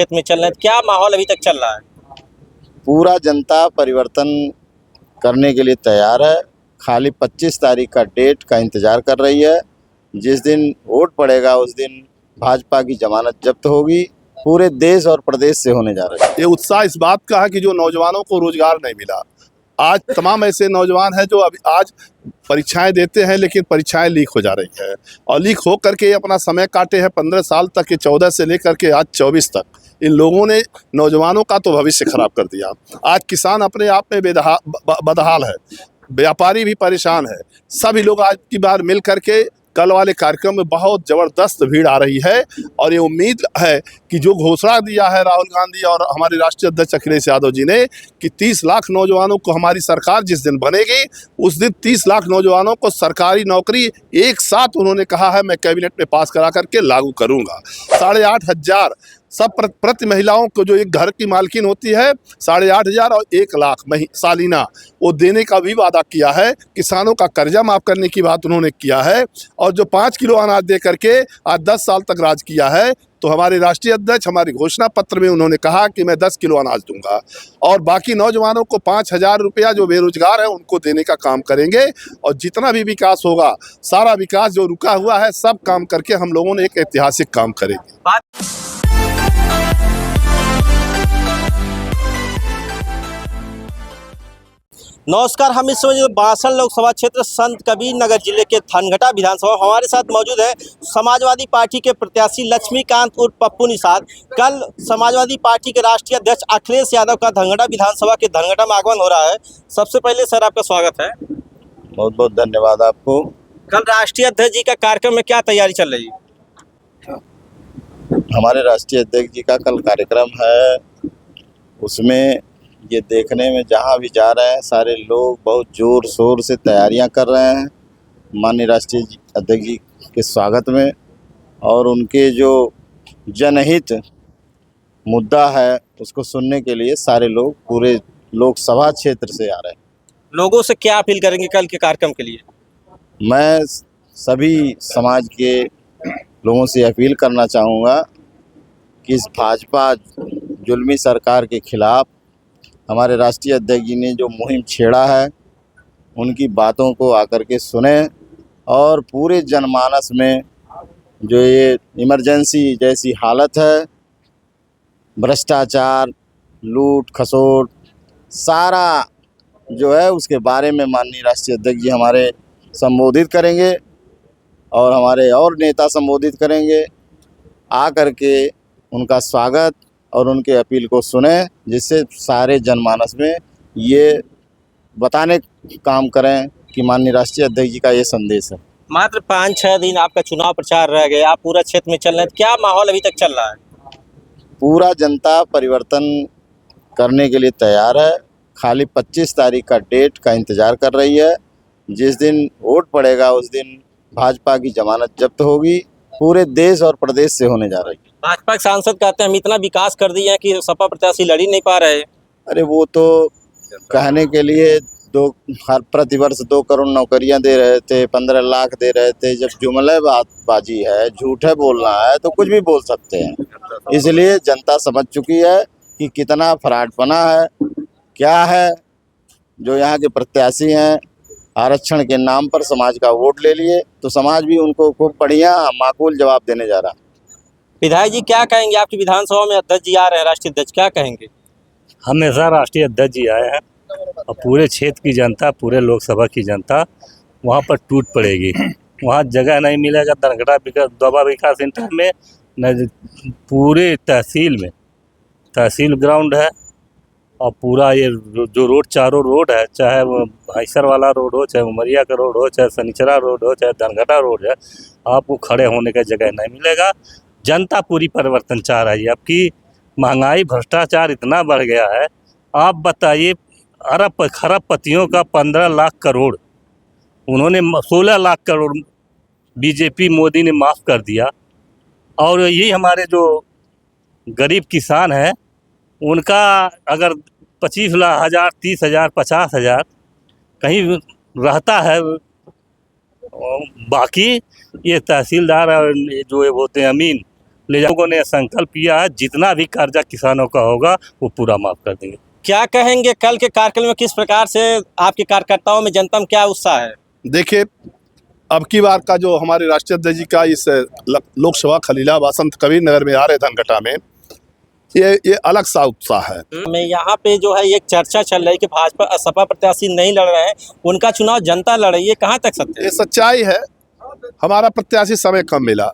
क्षेत्र में चल रहे हैं, क्या माहौल अभी तक चल रहा है? पूरा जनता परिवर्तन करने के लिए तैयार है। खाली 25 तारीख का डेट का इंतज़ार कर रही है। जिस दिन वोट पड़ेगा उस दिन भाजपा की जमानत जब्त होगी। पूरे देश और प्रदेश से होने जा रहा है। ये उत्साह इस बात का है कि जो नौजवानों को रोजगार नहीं मिला, आज तमाम ऐसे नौजवान हैं जो अभी आज परीक्षाएं देते हैं लेकिन परीक्षाएं लीक हो जा रही हैं और लीक हो करके अपना समय काटे हैं 15 साल तक के, 14 से लेकर के आज 24 तक। इन लोगों ने नौजवानों का तो भविष्य खराब कर दिया। आज किसान अपने आप में बदहाल है, व्यापारी भी परेशान है। सभी लोग आज की बार मिल करके कल वाले कार्यक्रम में बहुत ज़बरदस्त भीड़ आ रही है और ये उम्मीद है कि जो घोषणा दिया है राहुल गांधी और हमारे राष्ट्रीय अध्यक्ष अखिलेश यादव जी ने कि 30 लाख नौजवानों को हमारी सरकार जिस दिन बनेगी उस दिन 30 लाख नौजवानों को सरकारी नौकरी एक साथ उन्होंने कहा है मैं कैबिनेट में पास करा करके लागू करूँगा। 8,500 सब प्रति महिलाओं को जो एक घर की मालकिन होती है 8,500 और 1 लाख सालीना वो देने का भी वादा किया है। किसानों का कर्जा माफ़ करने की बात उन्होंने किया है और जो 5 किलो अनाज दे करके आज 10 साल तक राज किया है। तो हमारे राष्ट्रीय अध्यक्ष हमारे घोषणा पत्र में उन्होंने कहा कि मैं 10 किलो अनाज दूंगा और बाकी नौजवानों को 5,000 रुपया जो बेरोजगार है उनको देने का काम करेंगे और जितना भी विकास होगा सारा विकास जो रुका हुआ है सब काम करके हम लोगों ने एक ऐतिहासिक काम करेंगे। नमस्कार, हम इस समय जो बासठ लोकसभा क्षेत्र संत कबीर नगर जिले के धनघटा विधानसभा, हमारे साथ मौजूद है समाजवादी पार्टी के प्रत्याशी लक्ष्मीकांत उर्फ पप्पू निषाद। कल समाजवादी पार्टी के राष्ट्रीय अध्यक्ष अखिलेश यादव का धनघटा विधानसभा के धनघटा में आगमन हो रहा है। सबसे पहले सर आपका स्वागत है। बहुत बहुत धन्यवाद आपको। कल राष्ट्रीय अध्यक्ष जी का कार्यक्रम में क्या तैयारी चल रही है? हमारे राष्ट्रीय अध्यक्ष जी का कल कार्यक्रम है, उसमें ये देखने में जहाँ भी जा रहे हैं सारे लोग बहुत ज़ोर शोर से तैयारियां कर रहे हैं माननीय राष्ट्रीय अध्यक्ष जी के स्वागत में। और उनके जो जनहित मुद्दा है उसको सुनने के लिए सारे लोग पूरे लोकसभा क्षेत्र से आ रहे हैं। लोगों से क्या अपील करेंगे कल के कार्यक्रम के लिए? मैं सभी समाज के लोगों से अपील करना चाहूँगा कि इस भाजपा जुल्मी सरकार के खिलाफ़ हमारे राष्ट्रीय अध्यक्ष जी ने जो मुहिम छेड़ा है उनकी बातों को आकर के सुने और पूरे जनमानस में जो ये इमरजेंसी जैसी हालत है, भ्रष्टाचार, लूट खसोट सारा जो है उसके बारे में माननीय राष्ट्रीय अध्यक्ष जी हमारे संबोधित करेंगे और हमारे और नेता संबोधित करेंगे। आ करके उनका स्वागत और उनके अपील को सुने, जिससे सारे जनमानस में ये बताने काम करें कि माननीय राष्ट्रीय अध्यक्ष जी का ये संदेश है। मात्र 5-6 दिन आपका चुनाव प्रचार रह गया, आप पूरा क्षेत्र में चल रहे हैं, क्या माहौल अभी तक चल रहा है? पूरा जनता परिवर्तन करने के लिए तैयार है। खाली 25 तारीख का डेट का इंतज़ार कर रही है। जिस दिन वोट पड़ेगा उस दिन भाजपा की जमानत जब्त होगी। पूरे देश और प्रदेश से होने जा रही है। भाजपा के सांसद कहते हैं हम इतना विकास कर दिए हैं कि सपा प्रत्याशी लड़ ही नहीं पा रहे। अरे वो तो कहने के लिए हर प्रतिवर्ष 2 करोड़ नौकरियां दे रहे थे, 15 लाख दे रहे थे। जब जुमलेबाजी है, झूठे बोलना है तो कुछ भी बोल सकते हैं। इसलिए जनता समझ चुकी है कि कितना फ्रॉडपना है, क्या है। जो यहाँ के प्रत्याशी हैं आरक्षण के नाम पर समाज का वोट ले लिए तो समाज भी उनको खूब बढ़िया माकूल जवाब देने जा रहा। विधायक जी क्या कहेंगे? आपकी विधानसभा में अध्यक्ष जी आ रहे हैं, राष्ट्रीय अध्यक्ष, क्या कहेंगे? हमेशा राष्ट्रीय अध्यक्ष जी आए हैं और पूरे क्षेत्र की जनता, पूरे लोकसभा की जनता वहाँ पर टूट पड़ेगी। वहाँ जगह नहीं मिलेगा धनघटा दोबा विकास सेंटर में, न पूरे तहसील में। तहसील ग्राउंड है और पूरा ये जो रोड, चारों रोड है, चाहे वो भाईसर वाला रोड हो, चाहे उमरिया का रोड हो, चाहे सनीचरा रोड हो, चाहे धनघटा रोड है, आपको खड़े होने का जगह नहीं मिलेगा। जनता पूरी परिवर्तन चाह रही है। अब की महंगाई, भ्रष्टाचार इतना बढ़ गया है। आप बताइए, अरब खरबपतियों का 15 लाख करोड़ उन्होंने 16 लाख करोड़ बीजेपी मोदी ने माफ़ कर दिया। और ये हमारे जो गरीब किसान हैं उनका अगर 25,000, 30,000, 50,000 कहीं रहता है। बाकी ये तहसीलदार और जो होते हैं अमीन, ले जा। लोगों ने संकल्प किया है जितना भी कर्जा किसानों का होगा वो पूरा माफ कर देंगे। क्या कहेंगे कल के कार्यक्रम में किस प्रकार से आपके कार्यकर्ताओं में जनता में क्या उत्साह है? देखिए, अब की बार का जो हमारे राष्ट्रीय अध्यक्ष जी का इस लोकसभा खलीलाबाद संत कबीर नगर में आ रहे धनघटा में, ये अलग सा उत्साह है। मैं यहाँ पे जो है एक चर्चा चल रही है कि भाजपा सपा प्रत्याशी नहीं लड़ रहे हैं, उनका चुनाव जनता लड़ रही है, कहाँ तक सत्य है? ये सच्चाई है। हमारा प्रत्याशी समय कम मिला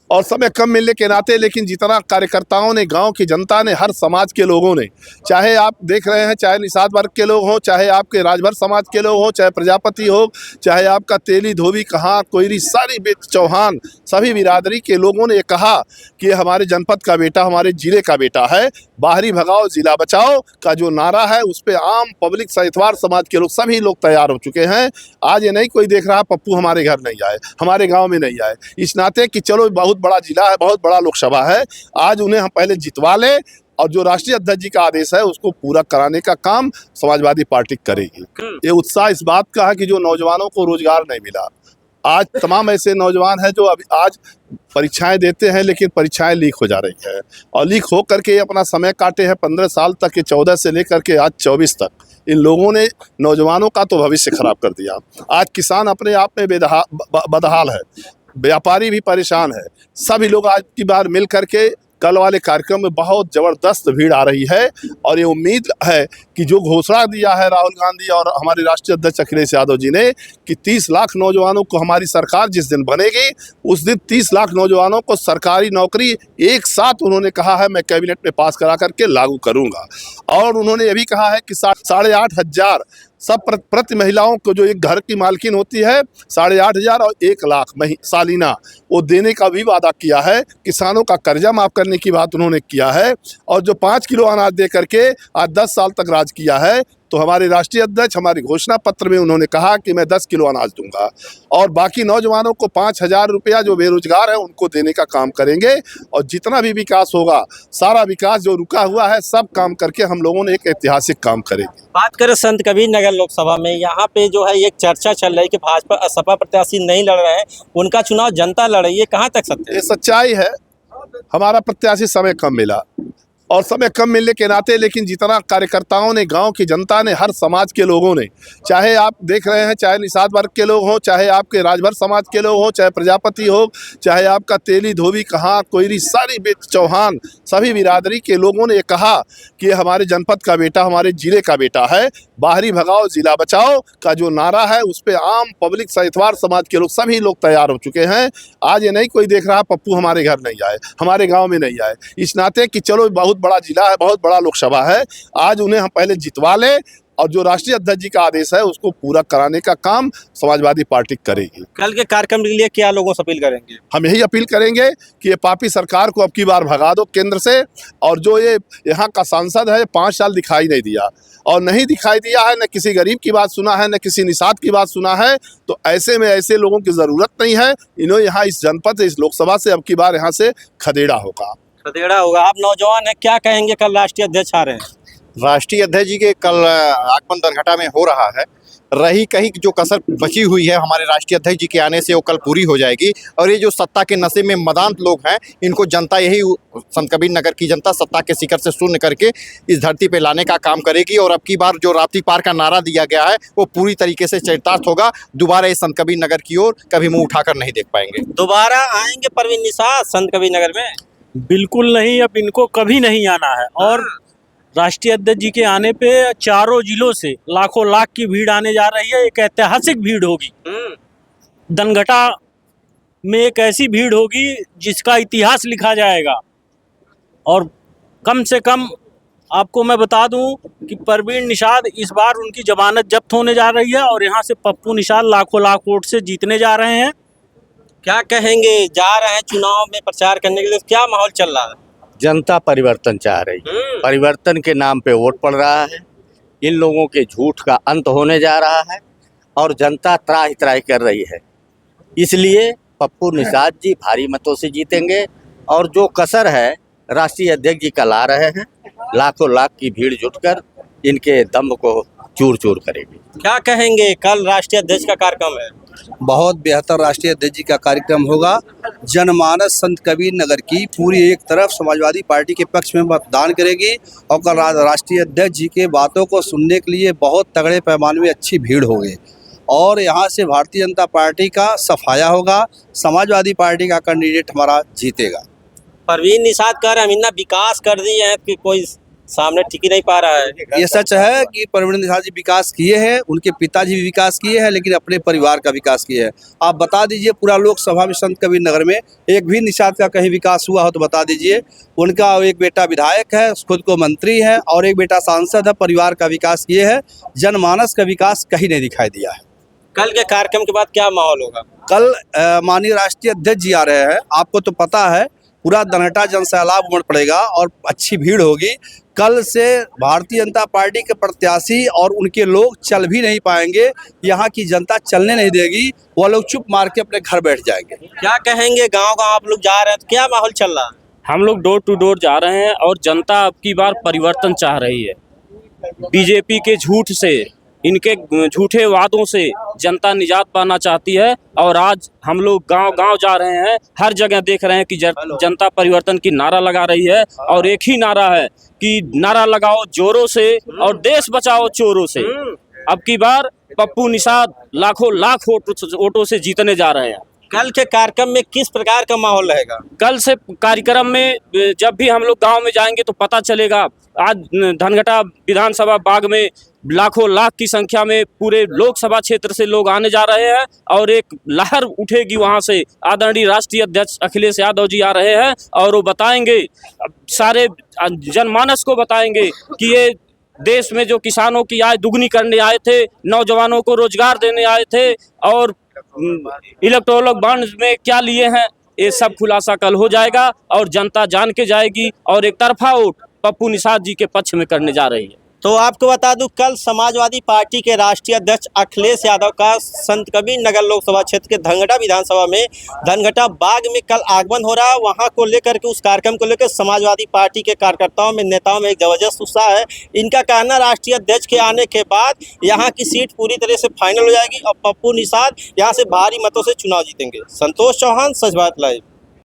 और समय कम मिलने के नाते, लेकिन जितना कार्यकर्ताओं ने, गांव की जनता ने, हर समाज के लोगों ने, चाहे आप देख रहे हैं चाहे निषाद वर्ग के लोग हों, चाहे आपके राजभर समाज के लोग हों, चाहे प्रजापति हो, चाहे आपका तेली धोबी कहाँ कोयरी, सारी चौहान, सभी बिरादरी के लोगों ने कहा कि ये हमारे जनपद का बेटा, हमारे जिले का बेटा है। बाहरी भगाओ जिला बचाओ का जो नारा है उस पर आम पब्लिक सहितवार समाज के लोग, सभी लोग तैयार हो चुके हैं। आज ये नहीं कोई देख रहा पप्पू हमारे घर नहीं आए, हमारे गांव में नहीं आए, इस नाते कि चलो बहुत बड़ा जिला है, बहुत बड़ा लोकसभा है, आज उन्हें हम पहले जितवा लें और जो राष्ट्रीय अध्यक्ष जी का आदेश है उसको पूरा कराने का काम समाजवादी पार्टी करेगी। ये उत्साह इस बात का है कि जो नौजवानों को रोजगार नहीं मिला, आज तमाम ऐसे नौजवान हैं जो अभी आज परीक्षाएं देते हैं लेकिन परीक्षाएं लीक हो जा रही है और लीक हो करके अपना समय काटे हैं 15 साल तक के, 14 से लेकर के आज 24 तक। इन लोगों ने नौजवानों का तो भविष्य खराब कर दिया। आज किसान अपने आप में बदहाल है, व्यापारी भी परेशान है। सभी लोग आज की बार मिल करके कल वाले कार्यक्रम में बहुत ज़बरदस्त भीड़ आ रही है और ये उम्मीद है कि जो घोषणा दिया है राहुल गांधी और हमारे राष्ट्रीय अध्यक्ष अखिलेश यादव जी ने कि 30 लाख नौजवानों को हमारी सरकार जिस दिन बनेगी उस दिन 30 लाख नौजवानों को सरकारी नौकरी एक साथ उन्होंने कहा है मैं कैबिनेट में पास करा करके लागू करूँगा। और उन्होंने ये भी कहा है कि 8,500 सब प्रति महिलाओं को जो एक घर की मालकिन होती है 8,500 और 1 लाख सालीना वो देने का भी वादा किया है। किसानों का कर्जा माफ करने की बात उन्होंने किया है और जो 5 किलो अनाज दे करके आज 10 साल तक राज किया है। तो हमारे राष्ट्रीय अध्यक्ष हमारे घोषणा पत्र में उन्होंने कहा कि मैं 10 किलो अनाज दूंगा और बाकी नौजवानों को 5,000 रुपया जो बेरोजगार है उनको देने का काम करेंगे और जितना भी विकास होगा, सारा विकास जो रुका हुआ है सब काम करके हम लोगों ने एक ऐतिहासिक काम करेंगे। बात करें संत कबीर नगर लोकसभा में, यहाँ पे जो है एक चर्चा चल रही है कि भाजपा सपा प्रत्याशी नहीं लड़ रहे हैं, उनका चुनाव जनता लड़ रही है, कहाँ तक सत्य है? ये सच्चाई है। हमारा प्रत्याशी समय कम मिला और समय कम मिलने के नाते, लेकिन जितना कार्यकर्ताओं ने, गांव की जनता ने, हर समाज के लोगों ने, चाहे आप देख रहे हैं चाहे निषाद वर्ग के लोग हों, चाहे आपके राजभर समाज के लोग हों, चाहे प्रजापति हो, चाहे आपका तेली धोबी कहाँ कोयरी, सारी चौहान, सभी बिरादरी के लोगों ने कहा कि ये हमारे जनपद का बेटा, हमारे जिले का बेटा है। बाहरी भगाओ जिला बचाओ का जो नारा है उस पर आम पब्लिक सहितवार समाज के लोग, सभी लोग तैयार हो चुके हैं। आज ये नहीं कोई देख रहा पप्पू हमारे घर नहीं आए, हमारे गांव में नहीं आए, इस नाते कि चलो बहुत बड़ा जिला है, बहुत बड़ा लोकसभा है, आज उन्हें हम पहले जितवा लें और जो राष्ट्रीय अध्यक्ष जी का आदेश है उसको पूरा कराने का काम समाजवादी पार्टी करेगी। कल के कार्यक्रम के लिए क्या लोगों से अपील करेंगे? हम यही अपील करेंगे कि ये पापी सरकार को अब की बार भगा दो केंद्र से और जो ये यहाँ का सांसद है 5 साल दिखाई नहीं दिया और नहीं दिखाई दिया है, न किसी गरीब की बात सुना है, न किसी निषाद की बात सुना है। तो ऐसे में ऐसे लोगों की ज़रूरत नहीं है। इन्हों यहाँ इस जनपद से, इस लोकसभा से अब की बार यहाँ से खदेड़ा होगा। आप नौजवान हैं, क्या कहेंगे कल राष्ट्रीय अध्यक्ष आ रहे हैं? राष्ट्रीय अध्यक्ष जी के कल आगमन धनघटा में हो रहा है। रही कहीं जो कसर बची हुई है हमारे राष्ट्रीय अध्यक्ष जी के आने से वो कल पूरी हो जाएगी और ये जो सत्ता के नशे में मदांत लोग हैं इनको जनता, यही संत कबीर नगर की जनता सत्ता के शिखर से शून्य करके इस धरती पे लाने का काम करेगी और अब की बार जो राप्ती पार का नारा दिया गया है वो पूरी तरीके से चरितार्थ होगा। दोबारा इस संत कबीर नगर की ओर कभी मुँह उठाकर नहीं देख पाएंगे। दोबारा आएंगे परवीन निषाद संत कबीर नगर में? बिल्कुल नहीं, अब इनको कभी नहीं आना है। और राष्ट्रीय अध्यक्ष जी के आने पे चारों जिलों से लाखों लाख की भीड़ आने जा रही है। एक ऐतिहासिक भीड़ होगी धनघटा में, एक ऐसी भीड़ होगी जिसका इतिहास लिखा जाएगा। और कम से कम आपको मैं बता दूं कि परवीन निषाद इस बार उनकी जमानत जब्त होने जा रही है और यहाँ से पप्पू निषाद लाखों लाख वोट से जीतने जा रहे हैं। क्या कहेंगे, जा रहे हैं चुनाव में प्रचार करने के लिए, क्या माहौल चल रहा है? जनता परिवर्तन चाह रही है, परिवर्तन के नाम पे वोट पड़ रहा है। इन लोगों के झूठ का अंत होने जा रहा है और जनता त्राहि त्राहि कर रही है। इसलिए पप्पू निषाद जी भारी मतों से जीतेंगे और जो कसर है राष्ट्रीय अध्यक्ष जी कल आ रहे हैं, लाखों लाख की भीड़ जुटकर इनके दम्भ को चूर चूर करेगी। क्या कहेंगे, कल राष्ट्रीय अध्यक्ष का कार्यक्रम है? बहुत बेहतर राष्ट्रीय अध्यक्ष जी का कार्यक्रम होगा। जनमानस संत कबीर नगर की पूरी एक तरफ समाजवादी पार्टी के पक्ष में मतदान करेगी और कल राष्ट्रीय अध्यक्ष जी के बातों को सुनने के लिए बहुत तगड़े पैमाने में अच्छी भीड़ होगी और यहाँ से भारतीय जनता पार्टी का सफाया होगा। समाजवादी पार्टी का कैंडिडेट हमारा जीतेगा। परवीन निषाद कह रहे हैं हमने विकास कर दिए हैं कि कोई सामने टिक ही नहीं पा रहा है। ये सच है कि परवीन निषाद जी विकास किए हैं, उनके पिताजी भी विकास किए हैं, लेकिन अपने परिवार का विकास किए हैं। आप बता दीजिए पूरा लोकसभा में संत कबीर नगर में एक भी निषाद का कहीं विकास हुआ हो तो बता दीजिए। उनका एक बेटा विधायक है, खुद को मंत्री है और एक बेटा सांसद है, परिवार का विकास किए हैं। जनमानस का विकास कहीं नहीं दिखाई दिया है। कल के कार्यक्रम के बाद क्या माहौल होगा? कल माननीय राष्ट्रीय अध्यक्ष जी आ रहे हैं, आपको तो पता है पूरा धनघटा जनसैलाब उमड़ पड़ेगा और अच्छी भीड़ होगी। कल से भारतीय जनता पार्टी के प्रत्याशी और उनके लोग चल भी नहीं पाएंगे, यहाँ की जनता चलने नहीं देगी, वो लोग चुप मार के अपने घर बैठ जाएंगे। क्या कहेंगे? गांव-गांव आप लोग जा रहे हैं तो क्या माहौल चल रहा है? हम लोग डोर टू डोर जा रहे हैं और जनता अब की बार परिवर्तन चाह रही है। बीजेपी के झूठ से, इनके झूठे वादों से जनता निजात पाना चाहती है और आज हम लोग गांव-गांव जा रहे हैं। हर जगह देख रहे हैं कि जनता परिवर्तन की नारा लगा रही है और एक ही नारा है कि नारा लगाओ जोरों से और देश बचाओ चोरों से। अब की बार पप्पू निषाद लाखों लाख वोटों से जीतने जा रहे हैं। कल के कार्यक्रम में किस प्रकार का माहौल रहेगा? कल से कार्यक्रम में जब भी हम लोग गांव में जाएंगे तो पता चलेगा। आज धनघटा विधानसभा बाग में लाखों लाख की संख्या में पूरे लोकसभा क्षेत्र से लोग आने जा रहे हैं और एक लहर उठेगी वहां से। आदरणीय राष्ट्रीय अध्यक्ष अखिलेश यादव जी आ रहे हैं और वो बताएंगे, सारे जनमानस को बताएंगे कि ये देश में जो किसानों की आय दुगनी करने आए थे, नौजवानों को रोजगार देने आए थे और इलेक्टोरल बॉन्ड में क्या लिए हैं, ये सब खुलासा कल हो जाएगा और जनता जान के जाएगी और एक तरफा वोट पप्पू निषाद जी के पक्ष में करने जा रही है। तो आपको बता दूं, कल समाजवादी पार्टी के राष्ट्रीय अध्यक्ष अखिलेश यादव का संत कबीर नगर लोकसभा क्षेत्र के धनघटा विधानसभा में धनघटा बाग में कल आगमन हो रहा है। वहां को लेकर के, उस कार्यक्रम को लेकर समाजवादी पार्टी के कार्यकर्ताओं में, नेताओं में एक जबरदस्त उत्साह है। इनका कहना राष्ट्रीय अध्यक्ष के आने के बाद यहाँ की सीट पूरी तरह से फाइनल हो जाएगी और पप्पू निषाद यहाँ से भारी मतों से चुनाव जीतेंगे। संतोष चौहान, सच बात लाइव।